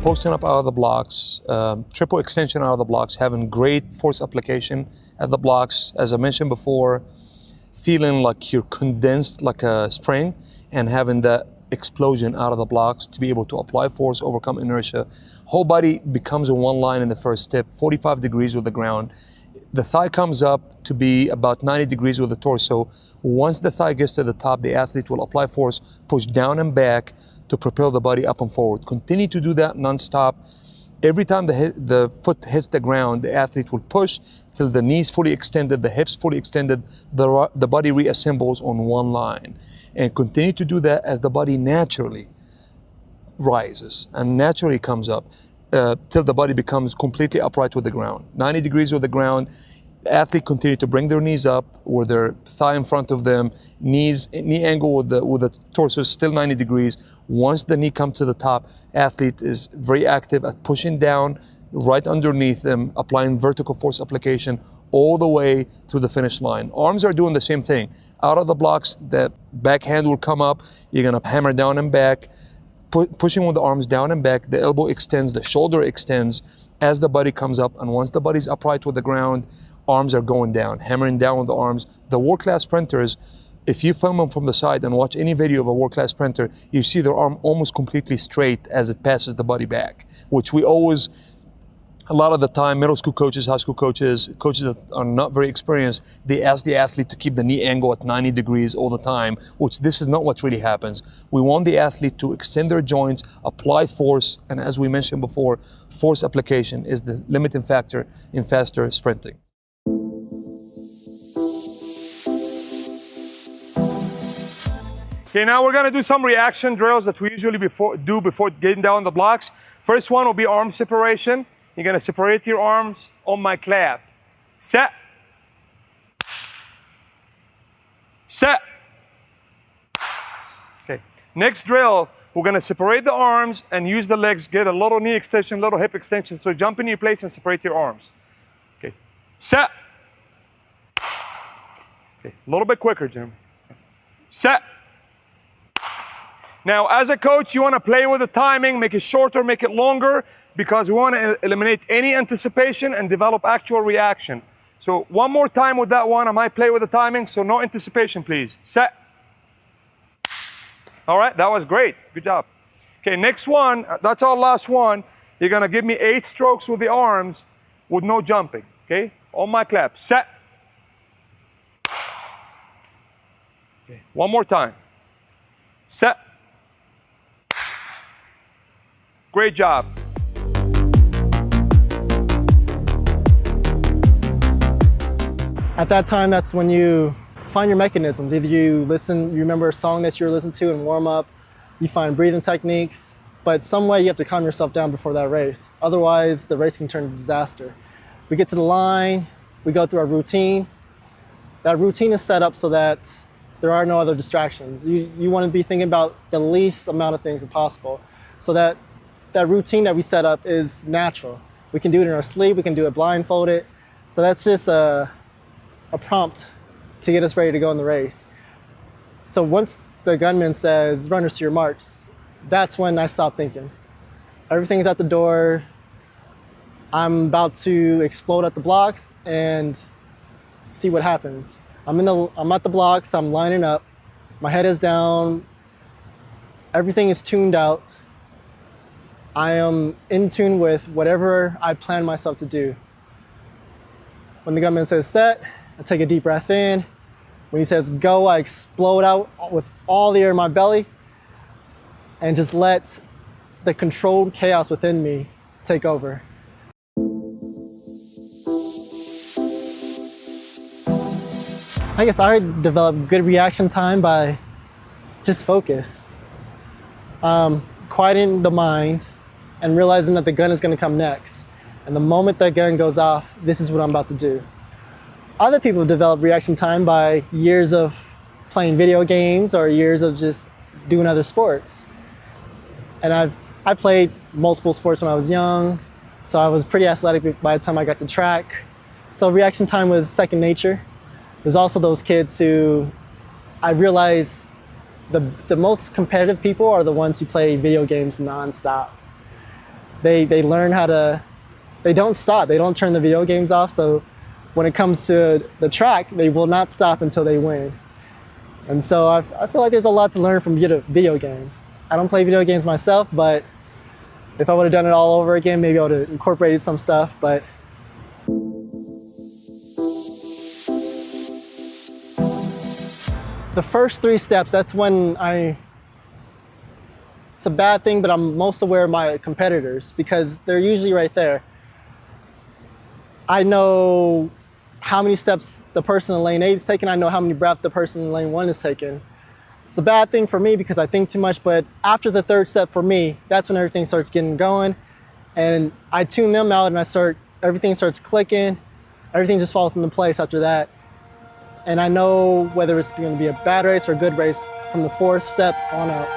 posting up out of the blocks, triple extension out of the blocks, having great force application at the blocks, as I mentioned before, feeling like you're condensed like a spring, and having that explosion out of the blocks to be able to apply force, overcome inertia. Whole body becomes in one line in the first step, 45 degrees with the ground. The thigh comes up to be about 90 degrees with the torso. Once the thigh gets to the top, the athlete will apply force, push down and back to propel the body up and forward. Continue to do that non-stop. Every time the foot hits the ground, the athlete will push till the knees fully extended, the hips fully extended, the body reassembles on one line. And continue to do that as the body naturally rises and naturally comes up till the body becomes completely upright with the ground. 90 degrees with the ground. The athlete continue to bring their knees up with their thigh in front of them, knee angle with the torso still 90 degrees. Once the knee comes to the top, athlete is very active at pushing down right underneath them, applying vertical force application all the way to the finish line. Arms are doing the same thing. Out of the blocks, the back hand will come up. You're gonna hammer down and back, pushing with the arms down and back. The elbow extends, the shoulder extends as the body comes up. And once the body's upright with the ground, arms are going down, hammering down with the arms. The world-class sprinters, if you film them from the side and watch any video of a world-class sprinter, you see their arm almost completely straight as it passes the body back, which we always, a lot of the time, middle school coaches, high school coaches that are not very experienced, they ask the athlete to keep the knee angle at 90 degrees all the time, which this is not what really happens. We want the athlete to extend their joints, apply force, and as we mentioned before, force application is the limiting factor in faster sprinting. Okay, now we're gonna do some reaction drills that we usually do before getting down the blocks. First one will be arm separation. You're gonna separate your arms on my clap. Set. Set. Okay, next drill, we're gonna separate the arms and use the legs, get a little knee extension, little hip extension. So jump in your place and separate your arms. Okay, set. Okay, a little bit quicker, Jim. Set. Now, as a coach, you want to play with the timing, make it shorter, make it longer, because we want to eliminate any anticipation and develop actual reaction. So one more time with that one, I might play with the timing, so no anticipation, please. Set. All right, that was great. Good job. Okay, next one, that's our last one. You're going to give me 8 strokes with the arms with no jumping, okay? On my clap. Set. Okay, one more time. Set. Great job. At that time, that's when you find your mechanisms. Either you remember a song that you're listening to and warm up, you find breathing techniques, but some way you have to calm yourself down before that race. Otherwise, the race can turn to disaster. We get to the line, we go through our routine. That routine is set up so that there are no other distractions. You want to be thinking about the least amount of things as possible, so that routine that we set up is natural. We can do it in our sleep, we can do it blindfolded. So that's just a prompt to get us ready to go in the race. So once the gunman says, runners to your marks, that's when I stop thinking. Everything's at the door. I'm about to explode at the blocks and see what happens. I'm at the blocks, I'm lining up, my head is down, everything is tuned out. I am in tune with whatever I plan myself to do. When the gunman says set, I take a deep breath in. When he says go, I explode out with all the air in my belly and just let the controlled chaos within me take over. I guess I developed good reaction time by just focus. Quieting the mind and realizing that the gun is going to come next. And the moment that gun goes off, this is what I'm about to do. Other people develop reaction time by years of playing video games or years of just doing other sports. And I played multiple sports when I was young, so I was pretty athletic by the time I got to track. So reaction time was second nature. There's also those kids who I realized the most competitive people are the ones who play video games nonstop. They learn how to, they don't stop. They don't turn the video games off. So when it comes to the track, they will not stop until they win. And so I feel like there's a lot to learn from video games. I don't play video games myself, but if I would have done it all over again, maybe I would have incorporated some stuff. But the first 3 steps, that's when it's a bad thing, but I'm most aware of my competitors because they're usually right there. I know how many steps the person in lane 8 is taking. I know how many breaths the person in lane 1 is taking. It's a bad thing for me because I think too much, but after the 3rd step for me, that's when everything starts getting going. And I tune them out and everything starts clicking. Everything just falls into place after that. And I know whether it's going to be a bad race or a good race from the 4th step on out.